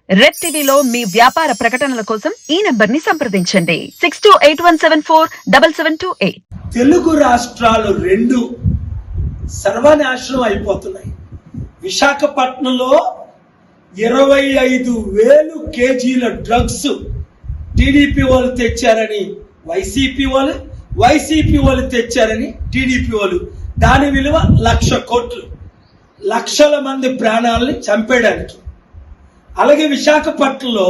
Red టీవీలో మీ వ్యాపార ప్రకటనల కోసం ఈ నంబర్ ని సంప్రదించండి 6281747728. తెలుగు రాష్ట్రాలు రెండు సర్వనాశనం అయిపోతున్నాయి. విశాఖపట్నంలో 25,000 కేజీల డ్రగ్స్ టీడీపీ వాళ్ళు తెచ్చారని వైసీపీ వాళ్ళు తెచ్చారని టీడీపీ వాళ్ళు. దాని విలువ 1,00,000 కోట్లు, లక్షల మంది ప్రాణాలని చంపేయడానికి. అలాగే విశాఖపట్నంలో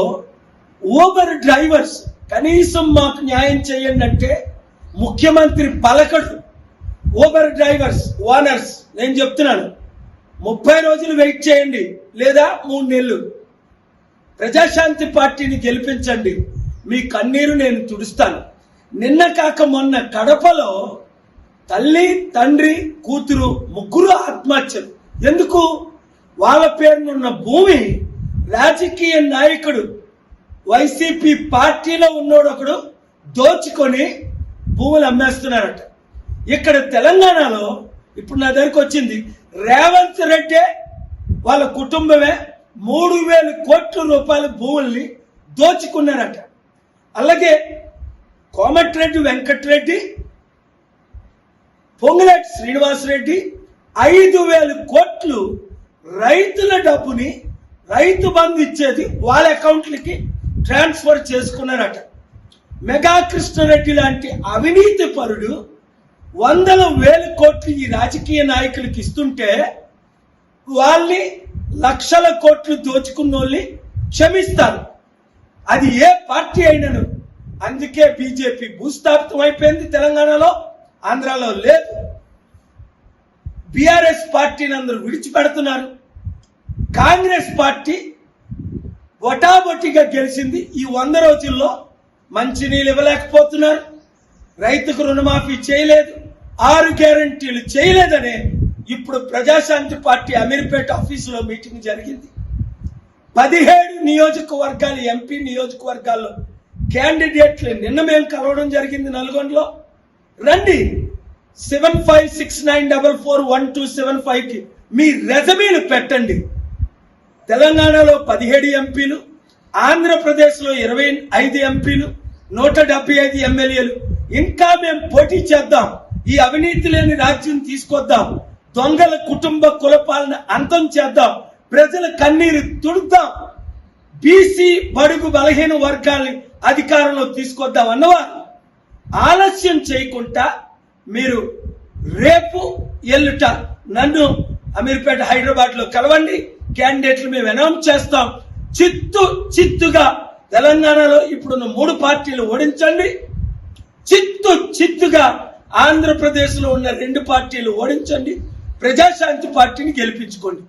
ఊబర్ డ్రైవర్స్ కనీసం మాకు న్యాయం చేయండి అంటే ముఖ్యమంత్రి పలకడు. ఊబర్ డ్రైవర్స్ ఓనర్స్ నేను చెప్తున్నాను, 30 రోజులు వెయిట్ చేయండి లేదా 3 నెలలు. ప్రజాశాంతి పార్టీని గెలిపించండి, మీ కన్నీరు నేను తుడుస్తాను. నిన్న కాక మొన్న కడపలో తల్లి, తండ్రి, కూతురు ముగ్గురు ఆత్మహత్యలు. ఎందుకు? వాళ్ళ పేరునున్న భూమి రాజకీయ నాయకుడు వైసీపీ పార్టీలో ఉన్నోడు ఒకడు దోచుకొని భూములు అమ్మేస్తున్నారట. ఇక్కడ తెలంగాణలో ఇప్పుడు నా దగ్గరకు వచ్చింది, రేవంత్ రెడ్డి వాళ్ళ కుటుంబమే 3,000 కోట్ల రూపాయల భూముల్ని దోచుకున్నారట. అలాగే కోమటిరెడ్డి వెంకటరెడ్డి, పొంగులేటి శ్రీనివాసరెడ్డి 5,000 కోట్లు రైతుల డబ్బుని రైతు బంధు ఇచ్చేది వాళ్ళ అకౌంట్లకి ట్రాన్స్ఫర్ చేసుకున్నారట. మెగా కృష్ణారెడ్డి లాంటి అవినీతి పరుడు 100,000 కోట్లు ఈ రాజకీయ నాయకులకి ఇస్తుంటే వాళ్ళని 1,00,000 కోట్లు దోచుకున్న వాళ్ళని క్షమిస్తారు. అది ఏ పార్టీ అయినను. అందుకే బీజేపీ భూస్థాపితం అయిపోయింది తెలంగాణలో, ఆంధ్రాలో లేదు. బీఆర్ఎస్ పార్టీని అందరూ విడిచిపెడుతున్నారు. కాంగ్రెస్ పార్టీ ఒటాబొటిగా గెలిచింది. ఈ 100 రోజుల్లో మంచినీళ్ళు ఇవ్వలేకపోతున్నారు, రైతుకు రుణమాఫీ చేయలేదు, 6 గ్యారంటీలు చేయలేదనే ఇప్పుడు ప్రజాశాంతి పార్టీ అమీర్పేట ఆఫీసులో మీటింగ్ జరిగింది. 17 నియోజకవర్గాలు, ఎంపీ నియోజకవర్గాల్లో క్యాండిడేట్లు నిన్న మేము కలవడం జరిగింది నల్గొండలో. రండి, 7569441275కి మీ రెజమీలు పెట్టండి. తెలంగాణలో 17 ఎంపీలు, ఆంధ్రప్రదేశ్లో 25 ఎంపీలు, 175 ఎమ్మెల్యేలు. ఇంకా మేము పోటీ చేద్దాం, ఈ అవినీతి లేని రాజ్యం తీసుకొద్దాం, దొంగల కుటుంబ కులపాలన అంతం చేద్దాం, ప్రజల కన్నీరు తుడుద్దాం, బీసీ బడుగు బలహీన వర్గాల్ని అధికారంలో తీసుకొద్దాం అన్నవారు ఆలస్యం చేయకుండా మీరు రేపు ఎల్లుట నన్ను అమీర్పేట హైదరాబాద్ లో కలవండి. క్యాండిడేట్లు మేము అనౌన్స్ చేస్తాం. చిత్తుగా తెలంగాణలో ఇప్పుడున్న 3 పార్టీలు ఓడించండి. చిత్తుగా ఆంధ్రప్రదేశ్ లో ఉన్న 2 పార్టీలు ఓడించండి. ప్రజాశాంతి పార్టీని గెలిపించుకోండి.